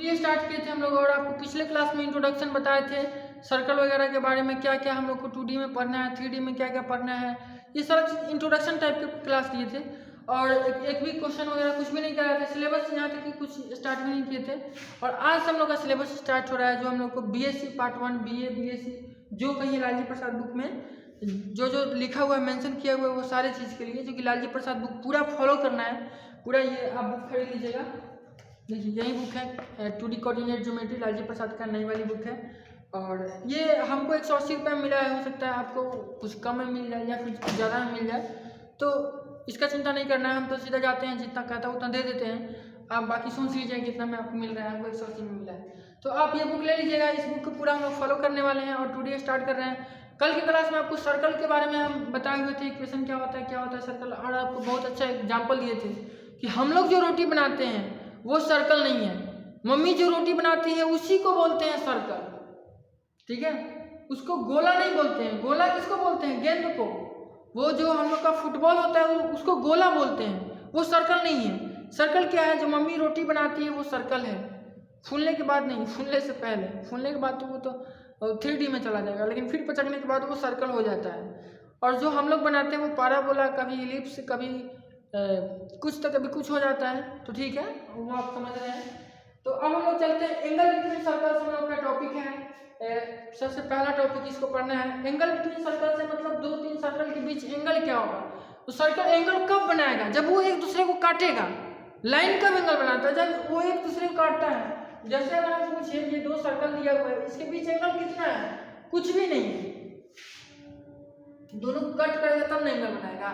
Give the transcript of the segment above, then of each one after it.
2D start किए थे हम लोग, और आपको पिछले क्लास में इंट्रोडक्शन बताए थे सर्कल वगैरह के बारे में, क्या क्या हम लोग को 2D में पढ़ना है, 3D में क्या क्या पढ़ना है, ये सारा इंट्रोडक्शन टाइप के क्लास दिए थे। और एक भी क्वेश्चन वगैरह कुछ भी नहीं कराए थे, सिलेबस यहाँ तक कि कुछ स्टार्ट भी नहीं किए थे। और आज से हम लोग का सिलेबस स्टार्ट हो रहा है, जो हम लोग को BSc पार्ट 1, BA BSc जो कहीं लालजी प्रसाद बुक में जो जो लिखा हुआ है, मेंशन किया हुआ है, वो सारे चीज़ के लिए, जो कि लालजी प्रसाद बुक पूरा फॉलो करना है पूरा। ये आप बुक खरीद लीजिएगा, देखिए यही बुक है 2D कोऑर्डिनेट ज्योमेट्री, लालजी प्रसाद का नई वाली बुक है। और ये हमको 180 रुपये में मिला है, हो सकता है आपको कुछ कम में मिल जाए या फिर ज़्यादा में मिल जाए, तो इसका चिंता नहीं करना है। हम तो सीधा जाते हैं, जितना कहता है उतना दे देते हैं। आप बाकी सोच लीजिए कितना में आपको मिल रहा है, हमको 180 में मिला है। तो आप ये बुक ले लीजिएगा, इस बुक को पूरा हम लोग फॉलो करने वाले हैं और 2D स्टार्ट कर रहे हैं। कल की क्लास में आपको सर्कल के बारे में हम बताए हुए थे, इक्वेशन क्या होता है सर्कल, और आपको बहुत अच्छा एग्जाम्पल दिए थे कि हम लोग जो रोटी बनाते हैं वो सर्कल नहीं है, मम्मी जो रोटी बनाती है उसी को बोलते हैं सर्कल, ठीक है। उसको गोला नहीं बोलते हैं, गोला किसको बोलते हैं, गेंद को। वो जो हम लोग का फुटबॉल होता है उसको गोला बोलते हैं, वो सर्कल नहीं है। सर्कल क्या है, जो मम्मी रोटी बनाती है वो सर्कल है, फूलने के बाद नहीं, फूलने से पहले। फूलने के बाद तो वो तो 3D में चला जाएगा, लेकिन फिर पचकने के बाद वो सर्कल हो जाता है। और जो हम लोग बनाते हैं वो पाराबोला, कभी इलिप्स, कभी कुछ तो कभी कुछ हो जाता है, तो ठीक है, वो आप समझ रहे हैं। तो अब हम लोग चलते हैं, एंगल बिटवीन सर्कल्स हम लोग का टॉपिक है। सबसे पहला टॉपिक इसको पढ़ना है, एंगल बिटवीन सर्कल से मतलब 2-3 सर्कल के बीच एंगल क्या होगा। तो सर्कल एंगल कब बनाएगा, जब वो एक दूसरे को काटेगा। लाइन कब एंगल बनाता है, जब वो एक दूसरे को काटता है। जैसे अगर हम पूछे ये 2 सर्कल दिया हुआ है, इसके बीच एंगल कितना है, कुछ भी नहीं है, दोनों कट करेगा तब ना एंगल बनाएगा।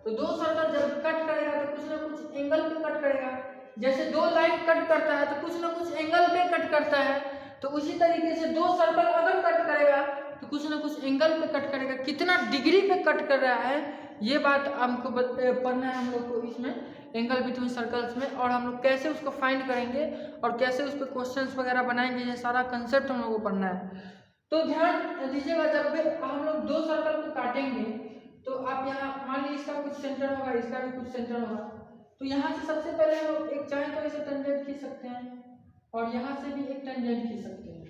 तो 2 सर्कल जब कट करेगा तो कुछ ना कुछ एंगल पे कट करेगा। जैसे 2 लाइन कट करता है तो कुछ ना कुछ एंगल पे कट करता है, तो उसी तरीके से 2 सर्कल अगर कट करेगा तो कुछ ना कुछ एंगल पे कट करेगा। कितना डिग्री पे कट कर रहा है ये बात हमको पढ़ना है हम लोग को इसमें, एंगल बिटवीन सर्कल्स में। और हम लोग कैसे उसको फाइंड करेंगे और कैसे उस पर क्वेश्चंस वगैरह बनाएंगे, ये सारा कंसेप्ट हम लोग को पढ़ना है। तो ध्यान दीजिएगा, जब भी हम लोग 2 सर्कल को काटेंगे तो आप यहाँ मान लीजिए इसका कुछ सेंटर होगा, इसका भी कुछ सेंटर होगा, तो यहाँ से सबसे पहले हम लोग एक चाहे तो ऐसे टेंजेंट खींच सकते हैं और यहाँ से भी एक टेंजेंट खींच सकते हैं।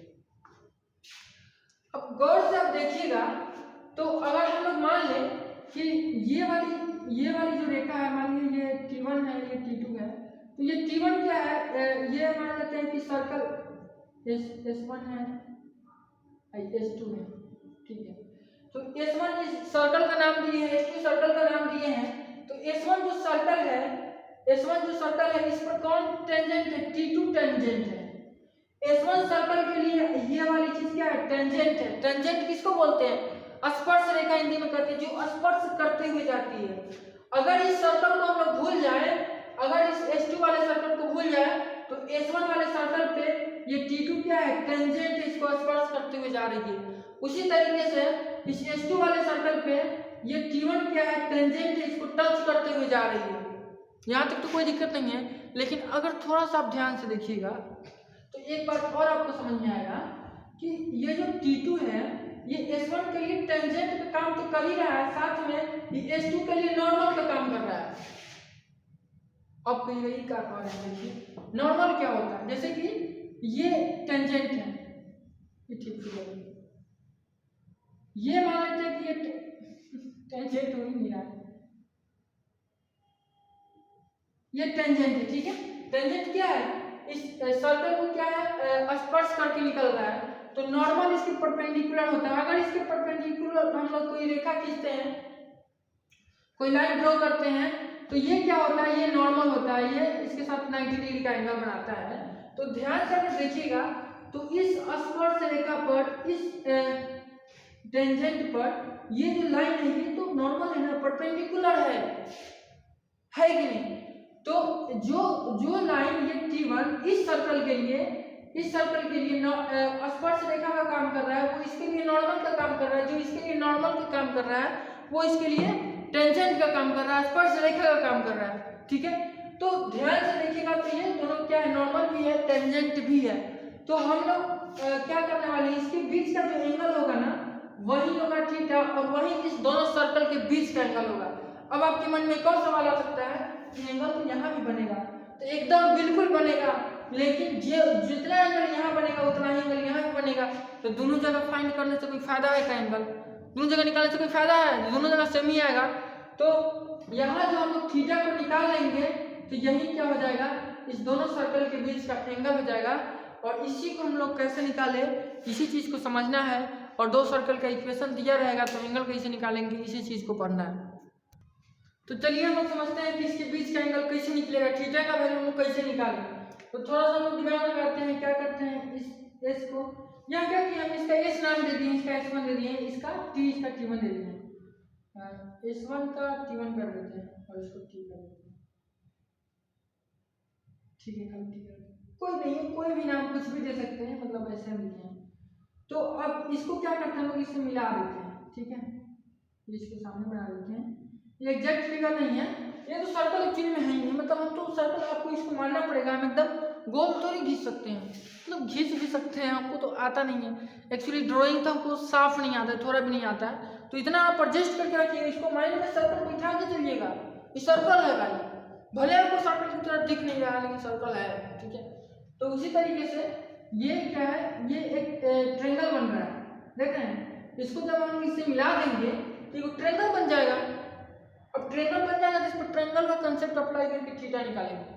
अब गौर से आप देखिएगा, तो अगर हम लोग मान लें कि ये वाली जो रेखा है, मान लीजिए ये T1 है, ये T2 है, तो ये T1 क्या है, ये मान लेते हैं कि सर्कल S1 है, S2 है, ठीक है। तो S1 इस सर्कल का नाम दिए हैं, S2 सर्कल का नाम दिए हैं। तो S1 जो सर्कल है इस पर कौन टेंजेंट है, T2 टेंजेंट है। S1 सर्कल के लिए ये वाली चीज क्या है, टेंजेंट है। टेंजेंट किसको बोलते हैं, स्पर्श रेखा हिंदी में कहते हैं, जो स्पर्श करते हुए जाती है। अगर इस सर्कल को हम लोग भूल जाए, अगर इस S2 वाले सर्कल को भूल जाए तो S1 वाले सर्कल पे ये T2 क्या है, टेंजेंट, इसको स्पर्श करते हुए जा रही है। उसी तरीके से इस S2 वाले सर्कल पे ये T1 क्या है, टेंजेंट, इसको टच करते हुए जा रही है। यहाँ तक तो कोई दिक्कत नहीं है, लेकिन अगर थोड़ा सा आप ध्यान से देखिएगा तो एक बात और आपको समझ में आएगा कि ये जो T2 है ये S1 के लिए टेंजेंट का काम तो कर ही रहा है, साथ में ये S2 के लिए नॉर्मल का काम कर रहा है। अब यही का कार्य है, देखिए नॉर्मल क्या होता है, जैसे कि ये टेंजेंट है, ये ठीक है, ये मान लेते हैं कि ये टेंजेंट हो ही नहीं रहा है, ये टेंजेंट है, ठीक है। टेंजेंट क्या है, इस सर्कल को क्या है, स्पर्श करके निकल रहा है, तो नॉर्मल इसके परपेंडिकुलर होता है। अगर इसके परपेंडिकुलर हम लोग कोई रेखा खींचते हैं, कोई लाइन ड्रॉ करते हैं, तो ये क्या होता है, ये नॉर्मल होता है, ये इसके साथ 90 डिग्री का एंगल बनाता है। तो ध्यान से अगर देखिएगा तो इस स्पर्श रेखा पर, इस टेंजेंट पर ये जो लाइन है ये तो नॉर्मल है ना, परपेंडिकुलर है कि नहीं। तो जो लाइन ये T1 इस सर्कल के लिए स्पर्श रेखा का काम कर रहा है, वो इसके लिए नॉर्मल का काम कर रहा है। जो इसके लिए नॉर्मल का काम कर रहा है वो इसके लिए टेंजेंट का काम कर रहा है, स्पर्श रेखा का काम कर रहा है, ठीक है। तो ध्यान से देखिएगा, तो ये दोनों क्या है, नॉर्मल भी है, टेंजेंट भी है। तो हम लोग क्या करने वाले हैं, इसके बीच का जो एंगल होगा ना वही होगा थीटा, और वही इस दोनों सर्कल के बीच का एंगल होगा। अब आपके मन में एक और सवाल आ सकता है कि एंगल तो यहाँ भी बनेगा, तो एकदम बिल्कुल बनेगा, लेकिन जितना एंगल यहाँ बनेगा उतना ही एंगल यहाँ भी बनेगा। तो दोनों जगह फाइंड करने से कोई फायदा है क्या? एंगल दोनों जगह निकालने से कोई फायदा है? दोनों जगह सेम ही आएगा। तो यहाँ जो हम लोग थीटा को निकाल लेंगे तो यही क्या हो जाएगा, इस दोनों सर्कल के बीच का एंगल हो जाएगा। और इसी को हम लोग कैसे निकाले, इसी चीज़ को समझना है। और दो सर्कल का इक्वेशन दिया रहेगा तो एंगल कैसे निकालेंगे, इसी चीज़ को पढ़ना है। तो चलिए हम लोग समझते हैं कि इसके बीच का एंगल कैसे निकलेगा, थीटा का वैल्यू हम लोग कैसे निकालें। तो थोड़ा सा हम लोग दिमाग लगाते हैं, क्या करते हैं, इस एस को यहाँ क्या किया, हम इसका एस नाम दे दिए, इसका S1 दे दिए, इसका T, इसका T1 दे दिए। S1 का T1 कर देते हैं और इसको T कर देते हैं। ठीक है, हम ठीक है, कोई नहीं है, कोई भी नाम कुछ भी दे सकते हैं, मतलब ऐसे हम लिखे हैं। तो अब इसको क्या करते हैं हम लोग, इससे मिला देते हैं। ठीक है, इसके सामने बना देते हैं। ये एग्जैक्ट फिगर नहीं है, ये तो सर्कल एक्चुअली में है ही नहीं, मतलब हम तो सर्कल आपको इसको मानना पड़ेगा, हम एकदम गोल तो नहीं खींच सकते हैं, मतलब खींच भी सकते हैं, हमको तो आता नहीं है एक्चुअली, ड्राइंग तो हमको साफ नहीं आता है, थोड़ा भी नहीं आता है। तो इतना आप एडजस्ट करके रखिएगा, इसको माइंड में सर्कल बैठा के चलिएगा। ये सर्कल है भाई, भले आपको सर्कल की तरह दिख नहीं रहा लेकिन सर्कल है। ठीक है, तो उसी तरीके से ये क्या है, ये एक ट्रायंगल बन रहा है, देख रहे हैं। इसको जब हम इससे मिला देंगे तो ये ट्रायंगल बन जाएगा। अब ट्रायंगल बन जाएगा तो इस पर ट्रायंगल का कंसेप्ट अप्लाई करके थीटा निकालेंगे।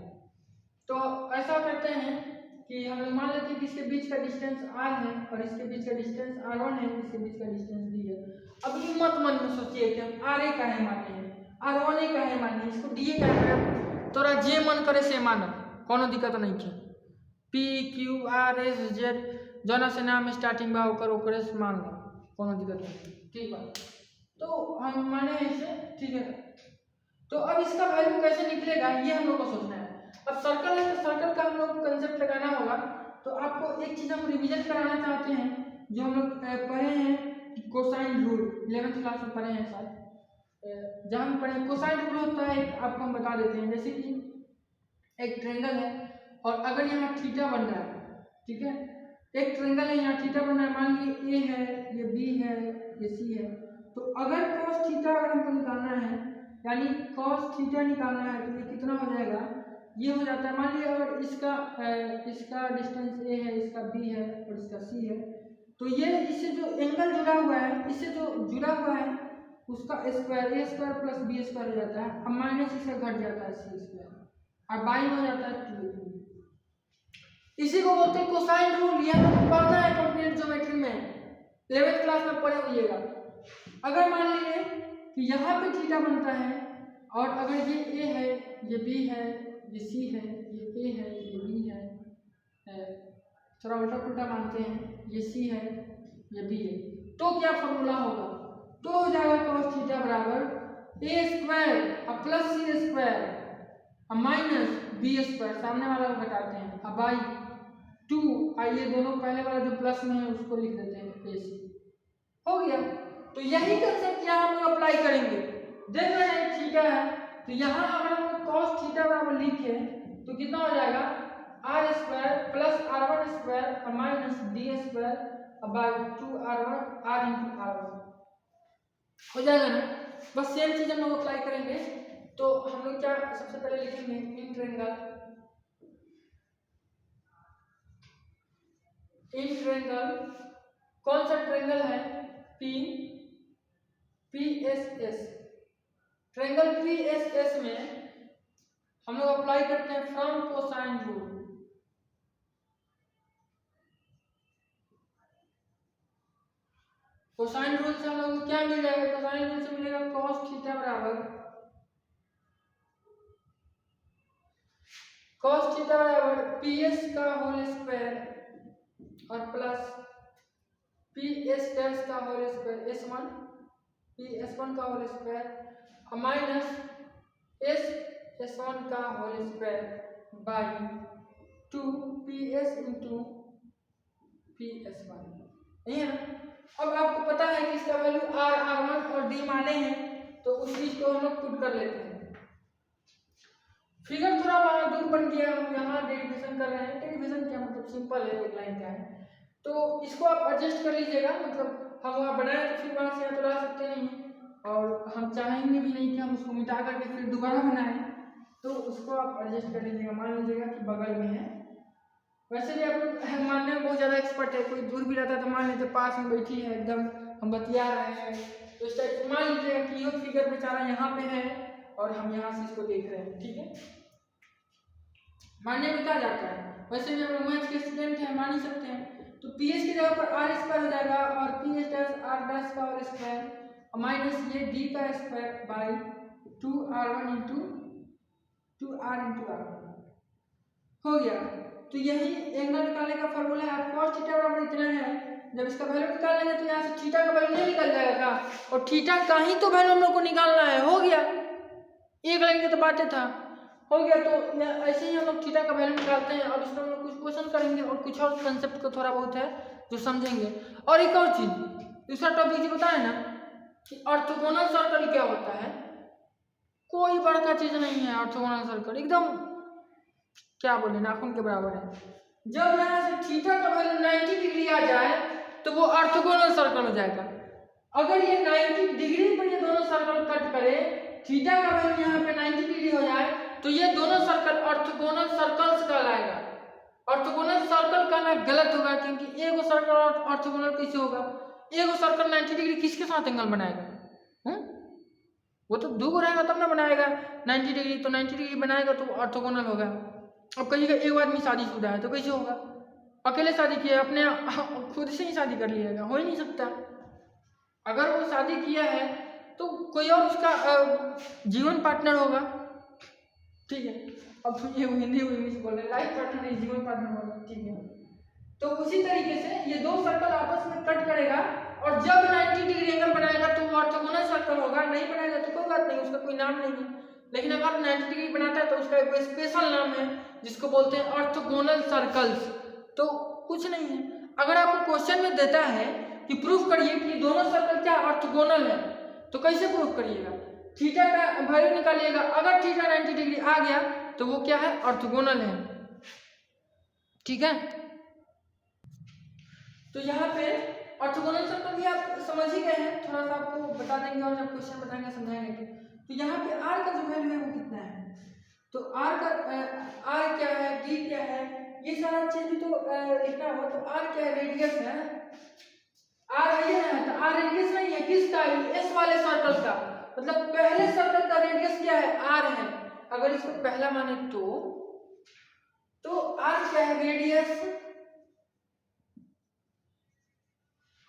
तो ऐसा करते हैं कि हम लोग मान लेते हैं कि इसके बीच का डिस्टेंस r है और इसके बीच का डिस्टेंस r1 है, इसके बीच का डिस्टेंस d है। अब ये मत मन में सोचिए कि हम r a का है माने हैं, r1 का है माने, इसको da का है, तोरा जे मन करे से मानो, कोनो दिक्कत नहीं है। p q r s z जना से नाम स्टार्टिंग बा ओकर ओकरे से मान लो, कोनो दिक्कत नहीं। ठीक है, तो हम माने इसे। ठीक है, तो अब इसका वैल्यू कैसे निकलेगा ये हम लोग को सोचना है। अब सर्कल है तो सर्कल का हम लोग कंसेप्ट लगाना होगा। तो आपको एक चीज हम रिवीजन कराना चाहते हैं, जो हम लोग पढ़े हैं कोसाइन रूल, 11th क्लास में पढ़े हैं शायद, जहाँ हम पढ़े कोसाइन रूल होता है, आपको हम बता देते हैं। जैसे कि एक ट्रायंगल है और अगर यहाँ थीटा बन रहा है, ठीक है, एक ट्रायंगल है, यहाँ थीटा बन रहा है, मान लीजिए ए है, ये बी है, ये सी है। तो अगर cos थीटा अगर हमको निकालना है, यानी cos थीटा निकालना है, तो ये कितना हो जाएगा, ये हो जाता है। मान लीजिए अगर इसका डिस्टेंस ए है, इसका बी है और इसका सी है, तो ये इससे जो एंगल जुड़ा हुआ है, इससे जो जुड़ा हुआ है उसका स्क्वायर, ए स्क्वायर प्लस बी स्क्वायर हो जाता है। अब माइनस इसका घट जाता है सी स्क्वायर और बाई हो जाता है 2। इसी को बोलते हैं कोसाइन रूल। ये हमको पढ़ना है कोऑर्डिनेट ज्योमेट्री में, 11th क्लास में पढ़े होइएगा। अगर मान लीजिए कि यहाँ पे थीटा बनता है और अगर ये ए है, ये बी है, ये सी है, ये ए है, ये बी है, थोड़ा उल्टा पुल्टा मानते हैं, ये सी है, ये बी है, तो क्या फॉर्मूला होगा, तो हो जाएगा cos थीटा बराबर a square plus C square minus B square, सामने वाला को घटाते हैं, अब बाई 2। आइए दोनों पहले वाला जो प्लस में है उसको लिख देते हैं ए सी, हो गया। तो यही कंसेप्ट यहाँ हम लोग अप्लाई करेंगे। देख रहे हैं थीटा है, तो यहाँ अगर हम लोग cos थीटा बराबर लिखे तो कितना हो जाएगा, r square plus r1 square minus d square by 2r1 r into r1 हो जाएगा ना। बस सेम चीज हम लोग अप्लाई करेंगे। तो हम लोग क्या सबसे पहले लिखेंगे, इन ट्रायंगल कौन सा ट्रायंगल है, P S S, triangle P S S में हम लोग अप्लाई करते हैं from cosine rule. Cosine rule से हम लोग को क्या मिल जाएगा, कोसाइन रूल से मिलेगा cos थीटा बराबर पी एस का होल स्क्वायर और प्लस पी एस डैश का whole square S1 P S1 का होल स्क्वायर माइनस S1 का whole square by 2 P S into P S1, यही है ना। अब आपको पता है कि इसका वैल्यू r1 और d माने हैं, तो उस चीज को हम लोग पुट कर लेते हैं। फिगर थोड़ा दूर बन गया, हम यहाँ डेरिवेशन कर रहे हैं। डेरिवेशन क्या मतलब, सिंपल है, एक लाइन का है, तो इसको आप एडजस्ट कर लीजिएगा। मतलब हम वहाँ बनाए तो फिर वहाँ से यहाँ तो ला सकते नहीं, और हम चाहेंगे भी नहीं कि हम उसको मिटा करके फिर दोबारा बनाएं, तो उसको आप एडजस्ट कर लीजिएगा। मान लीजिएगा कि बगल में है, वैसे भी आप लोग मानने में बहुत ज़्यादा एक्सपर्ट है, कोई दूर भी रहता है तो मान लेते पास में बैठी है एकदम, हम बतिया रहे हैं तो इस टाइप से मान लीजिएगा कि ये फिगर बेचारा यहाँ पे है और हम यहाँ से इसको देख रहे हैं, ठीक है, मानने में क्या जाता है। वैसे भी हम लोग मैथ के स्टूडेंट हैं, मान ही सकते हैं। तो पी एच की जगह पर आर स्क्वायर हो जाएगा और P H dash R dash का और स्क्वायर माइनस ये डी का square by 2r1 into 2r into R हो गया। तो यही एंगल निकालने का फॉर्मूला है। आप cos थीटा बराबर इतना है, जब इसका वैल्यू निकाल लेंगे तो यहाँ से थीटा का वैल्यू नहीं निकल जाएगा और थीटा का ही तो वैल्यू हम लोग को निकालना है, हो गया, एक लाइन की तो बातें था, हो गया। तो ऐसे ही हम लोग थीटा का वैल्यू निकालते हैं। अब इसमें हम लोग कुछ क्वेश्चन करेंगे और कुछ और कंसेप्ट को थोड़ा बहुत है जो समझेंगे। और एक और चीज, दूसरा टॉपिक जो बताया ना कि ऑर्थोगोनल सर्कल क्या होता है, कोई बड़का चीज नहीं है। ऑर्थोगोनल सर्कल एकदम क्या बोले नाखून के बराबर है। जब यहाँ से थीटा का वैल्यू 90 डिग्री आ जाए तो वो ऑर्थोगोनल सर्कल हो जाएगा। अगर ये 90 डिग्री पर ये दोनों सर्कल कट करे, थीटा का वैल्यू यहाँ पे 90 डिग्री हो जाए तो ये दोनों सर्कल ऑर्थोगोनल सर्कल्स कहलाएगा। ऑर्थोगोनल सर्कल कहना गलत होगा क्योंकि एगो सर्कल ऑर्थोगोनल कैसे होगा, एगो सर्कल 90 डिग्री किसके साथ एंगल बनाएगा, वो तो दो रहेगा तब ना बनाएगा 90 डिग्री, तो 90 डिग्री बनाएगा तो ऑर्थोगोनल होगा। अब कहिएगा एक आदमी शादीशुदा है तो कैसे होगा, अकेले शादी किया, अपने खुद से ही शादी कर लिएगा, हो ही नहीं सकता। अगर वो शादी किया है तो कोई और उसका जीवन पार्टनर होगा, ठीक है। अब ये हिंदी इंग्लिश बोल रहे, लाइफ पार्टनर नहीं जीवन पार्टनर बोल रहे, ठीक है। तो उसी तरीके से ये दो सर्कल आपस में कट करेगा और जब 90 डिग्री एंगल बनाएगा तो वो ऑर्थोगोनल सर्कल होगा, नहीं बनाएगा तो कोई बात नहीं, उसका कोई नाम नहीं है। लेकिन अगर 90 डिग्री बनाता है तो उसका एक स्पेशल नाम है जिसको बोलते हैं ऑर्थोगोनल सर्कल्स। तो कुछ नहीं है, अगर आपको क्वेश्चन में देता है कि प्रूफ करिए कि दोनों सर्कल क्या ऑर्थोगोनल है, तो कैसे प्रूफ करिएगा, थीटा का वैल्यू निकालिएगा, अगर थीटा 90 डिग्री आ गया तो वो क्या है, ऑर्थोगोनल है, ठीक है। तो यहाँ पे ऑर्थोगोनल सर्कल भी आप समझ ही गए हैं, थोड़ा सा आपको बता देंगे और जब क्वेश्चन बताएंगे समझाएंगे। तो यहाँ पे आर का जो वैल्यू है वो कितना है, तो आर का आर क्या है, डी क्या है, ये सारा चीज भी तो लिखना होगा। तो आर क्या है, रेडियस है, आर है तो आर रेडियस नहीं है किसका, एस वाले सर्कल का, मतलब पहले सर्कल का रेडियस क्या है, आर है। अगर इसको पहला माने तो आर क्या है, रेडियस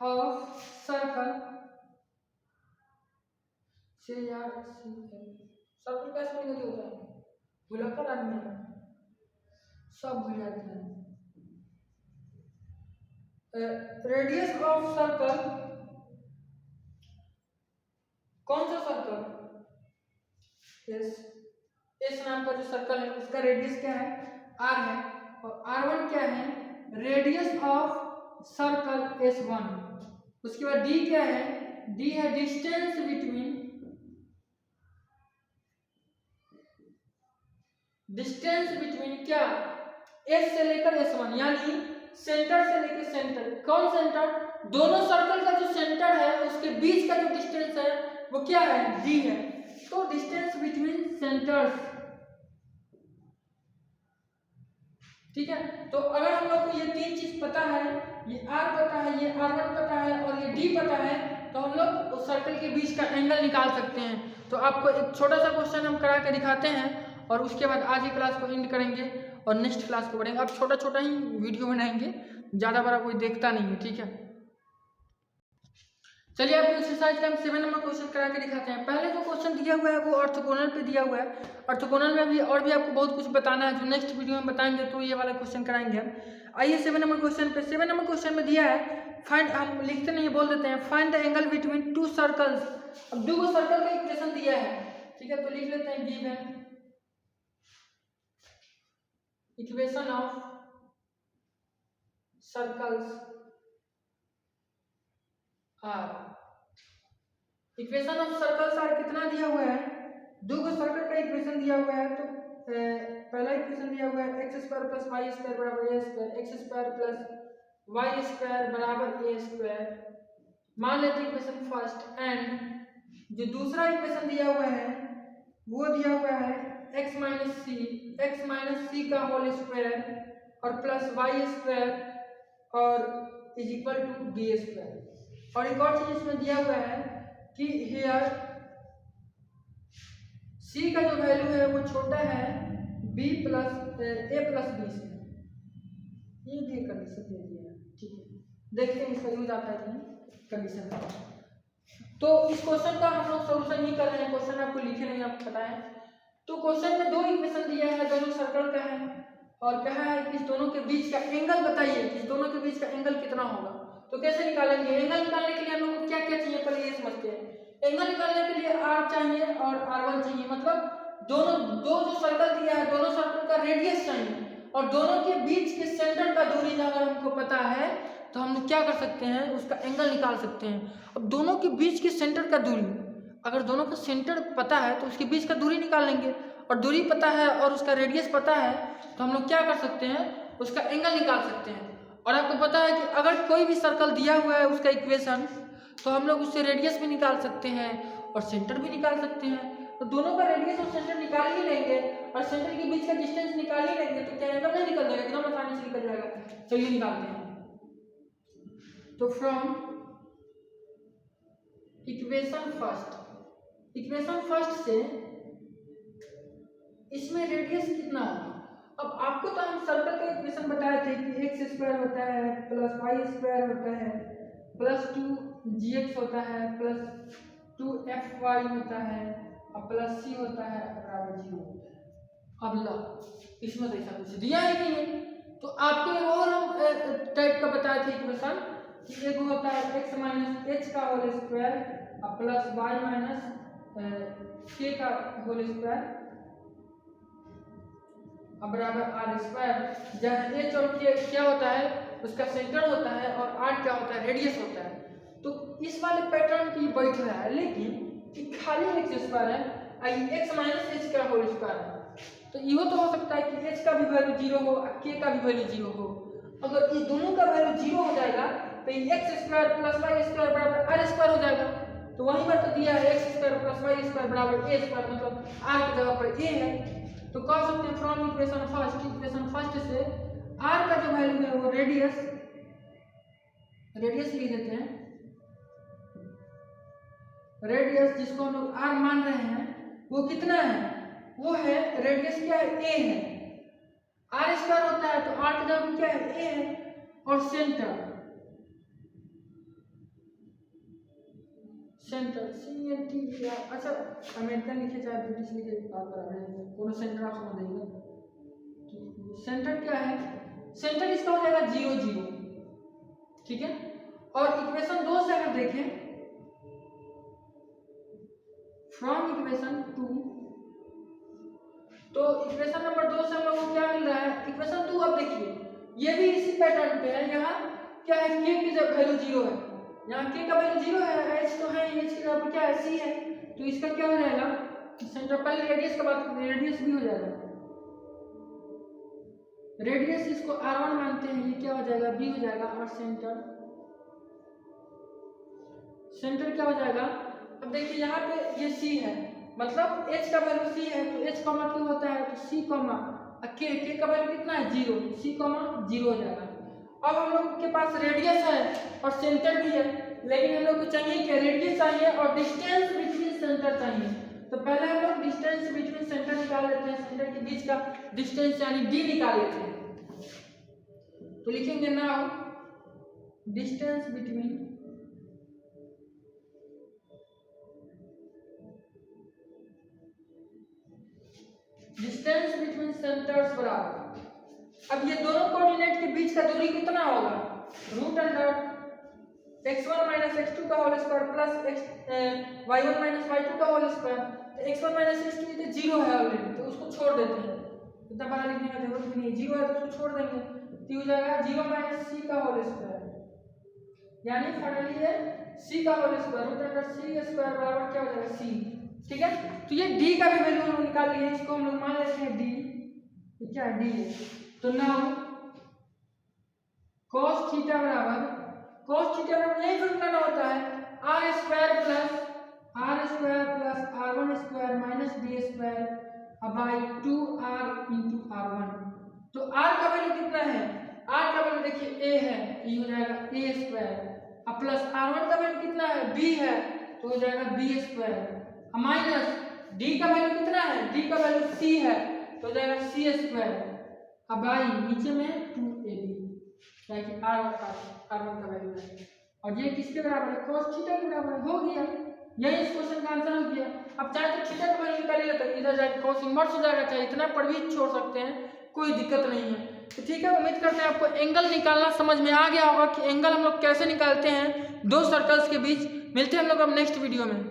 ऑफ सर्कल से यार सर्कल का स्पेलिंग होता है, भुलक्कड़ आदमी है, सब भूल जाते हैं। रेडियस ऑफ सर्कल, कौन सा सर्कल, एस नाम का जो सर्कल है उसका रेडियस क्या है, आर है, और R1 क्या है, रेडियस ऑफ सर्कल S1। उसके बाद डी क्या है, डी है डिस्टेंस बिटवीन क्या, एस से लेकर S1, यानी सेंटर से लेकर सेंटर, कौन सेंटर, दोनों सर्कल का जो सेंटर है उसके बीच का जो डिस्टेंस है वो क्या है, डी है। तो डिस्टेंस बिटवीन सेंटर्स, ठीक है। तो अगर हम लोग को ये तीन चीज पता है, ये आर पता है, ये R1 पता है और ये डी पता है, तो हम लोग उस सर्कल के बीच का एंगल निकाल सकते हैं। तो आपको एक छोटा सा क्वेश्चन हम करा के दिखाते हैं और उसके बाद आज ही क्लास को एंड करेंगे और नेक्स्ट क्लास को बढ़ेंगे। अब छोटा छोटा ही वीडियो बनाएंगे, ज़्यादा बड़ा कोई देखता नहीं है, ठीक है। चलिए आपको एक्सरसाइज का हम 7 नंबर क्वेश्चन करा के दिखाते हैं। पहले जो क्वेश्चन दिया हुआ है वो ऑर्थोगोनल पे दिया हुआ है, ऑर्थोगोनल में भी और भी आपको बहुत कुछ बताना है जो नेक्स्ट वीडियो में बताएंगे, तो ये वाला क्वेश्चन कराएंगे हम। आइए 7 नंबर क्वेश्चन पे, 7 नंबर क्वेश्चन में दिया है फाइंड, हम लिखते नहीं बोल देते हैं, find the angle between two circles. अब दो सर्कल का इक्वेशन दिया है, ठीक है, तो लिख लेते हैं given equation of circles are. Equation of circles are कितना दिया हुआ है, दो सर्कल का इक्वेशन दिया हुआ है। तो पहला इक्वेशन दिया हुआ है x square plus y square बराबर a square, x square plus y square बराबर ए स्क्वायर, मान लेते हैं इक्वेशन फर्स्ट। एंड जो दूसरा इक्वेशन दिया हुआ है वो दिया हुआ है एक्स माइनस सी का होल स्क्वायर और प्लस वाई स्क्वायर और is equal to b square. और एक और चीज इसमें दिया हुआ है कि हियर सी का जो वैल्यू है वो छोटा है बी प्लस ए प्लस बी से। ये भी कंडीशन दे दिया है, ठीक है, देखते हैं इसका यूज आता है कि नहीं कंडीशन का। तो इस क्वेश्चन का हम लोग सोल्यूशन नहीं कर रहे हैं, क्वेश्चन आपको लिखे नहीं, आपको पता है। तो क्वेश्चन में दो इक्वेशन दिया है, दोनों सर्कल का है और कहा है कि इस दोनों के बीच का एंगल बताइए कि इस दोनों के बीच का एंगल कितना होगा। तो कैसे निकालेंगे? एंगल निकालने के लिए हम लोग को क्या क्या चाहिए पहले ये समझते हैं। एंगल निकालने के लिए r चाहिए और r1 चाहिए, मतलब दोनों दो जो सर्कल दिया है दोनों सर्कल का रेडियस चाहिए और दोनों के बीच के सेंटर का दूरी अगर हमको पता है तो हम लोग क्या कर सकते हैं, उसका एंगल निकाल सकते हैं। अब दोनों के बीच के सेंटर का दूरी, अगर दोनों का सेंटर पता है तो उसके बीच का दूरी निकाल लेंगे, और दूरी पता है और उसका रेडियस पता है तो हम लोग क्या कर सकते हैं, उसका एंगल निकाल सकते हैं। और आपको पता है कि अगर कोई भी सर्कल दिया हुआ है उसका इक्वेशन, तो हम लोग उससे रेडियस भी निकाल सकते हैं और सेंटर भी निकाल सकते हैं। तो दोनों का रेडियस और सेंटर निकाल ही लेंगे और सेंटर के बीच का डिस्टेंस निकाल ही लेंगे तो क्या एंगल नहीं निकल जाएगा, एकदम आसानी से निकल जाएगा। चलिए निकालते हैं। तो फ्रॉम इक्वेशन फर्स्ट से इसमें रेडियस कितना होगा। अब आपको तो हम सर्कल का इक्वेशन बताए थे कि एक्स स्क्वायर होता है प्लस वाई स्क्वायर होता है प्लस 2gx होता है प्लस 2fy होता है और प्लस c होता है बराबर 0 होता है। अब लो इसमें तो ऐसा कुछ दिया ही नहीं है, तो आपको एक और हम टाइप का बताए थे इक्वेशन कि एक होता है x माइनस एच का होल स्क्वायर और प्लस वाई माइनस k का होल स्क्वायर अब बराबर आर स्क्वायर, जहाँ एच और के क्या होता है उसका सेंटर होता है और आर क्या होता है, रेडियस होता है। तो इस वाले पैटर्न की बैठ रहा है, लेकिन खाली एक्स स्क्वायर है, एक्स माइनस एच का होल स्क्वायर है। तो यो तो हो सकता है कि एच का भी वैल्यू 0 हो और के का भी वैल्यू 0 हो। अगर इस दोनों का वैल्यू 0 हो जाएगा तो ये x square plus y square बराबर आर स्क्वायर हो जाएगा। तो वहीं पर तो दिया है x square plus y square बराबर ए स्क्वायर, मतलब आर की जगह पर ए है। तो कह सकते हैं फ्रॉम इक्वेशन फर्स्ट से r का जो वैल्यू है वो रेडियस लिख देते हैं। रेडियस जिसको हम लोग r मान रहे हैं वो कितना है, वो है रेडियस क्या है, a है। r स्क्वायर होता है तो r की जगह क्या है, a है। और सेंटर CNT, अच्छा अमेरिकन लिखे चाहे ब्रिटिश लिखे बात बराबर है, कोनो सेंटर आप समझ देंगे। सेंटर क्या है, सेंटर इसका हो जाएगा 0 0, ठीक है। और इक्वेशन 2 से अगर देखें फ्रॉम इक्वेशन 2, तो इक्वेशन नंबर 2 से हम लोगों को क्या मिल रहा है, इक्वेशन 2 अब देखिए ये भी इसी पैटर्न पे है। यहाँ क्या है, k की जगह वैल्यू 0 है, यहाँ k का वैल्यू 0 है, h तो है, h की जगह पर क्या है, c है। तो इसका क्या हो जाएगा, सेंटर पहले रेडियस के बाद रेडियस भी हो जाएगा, रेडियस इसको r1 मानते हैं, ये क्या हो जाएगा b हो जाएगा। और सेंटर क्या हो जाएगा, अब देखिए यहाँ पे ये c है, मतलब h का वैल्यू c है तो h कॉमा q होता है, तो c कॉमा k का वैल्यू कितना है 0, c कॉमा 0 हो जाएगा। अब हम लोग के पास रेडियस है और सेंटर भी है, लेकिन हम लोग को चाहिए क्या, रेडियस चाहिए और डिस्टेंस बिटवीन सेंटर चाहिए। तो पहले हम लोग डिस्टेंस बिटवीन सेंटर निकाल लेते हैं, सेंटर के बीच का डिस्टेंस यानी d निकाल लेते हैं। तो लिखेंगे नाउ डिस्टेंस बिटवीन सेंटर्स बराबर, अब ये दोनों कोऑर्डिनेट के बीच का दूरी कितना होगा, root under x1 minus x2 का whole square plus y1 minus y2 का होल स्क्वायर। तो x1 माइनस x2 तो 0 है ऑलरेडी, तो उसको छोड़ देते हैं, इतना बड़ा लिखने का जरूरत भी नहीं है, 0 है तो उसको छोड़ देंगे। तो हो जाएगा 0 माइनस c का होल स्क्वायर, यानी फाइनली ये c का whole square root under c square बराबर क्या हो जाएगा c, ठीक है। तो ये d का भी वैल्यू हम लोग निकाल लिए, इसको हम लोग मान लेते हैं d, क्या है d है। तो नाउ cos थीटा बराबर यही फॉर्मूला होता है r square plus r1 square minus d square by 2r into r1। तो आर का वैल्यू कितना है, आर का वैल्यू देखिए ए है, तो ये हो जाएगा ए स्क्वायर, अब प्लस R1 का वैल्यू कितना है, बी है, तो हो जाएगा बी स्क्वायर, माइनस डी का वैल्यू कितना है, डी का वैल्यू सी है, तो हो जाएगा सी स्क्वायर। अब आई नीचे में 2ab, ताकि R1 का वैल्यू है, और ये किसके बराबर है, cos थीटा के बराबर है, हो गया, यही इस क्वेश्चन का आंसर हो गया। अब चाहे तो थीटा का वैल्यू निकालिए तो इधर जाके cos इनवर्स हो जाएगा, चाहे इतना पर भी छोड़ सकते हैं, कोई दिक्कत नहीं है। तो ठीक है, उम्मीद करते हैं आपको एंगल निकालना समझ में आ गया होगा कि एंगल हम लोग कैसे निकालते हैं दो सर्कल्स के बीच। मिलते हैं हम लोग अब नेक्स्ट वीडियो में।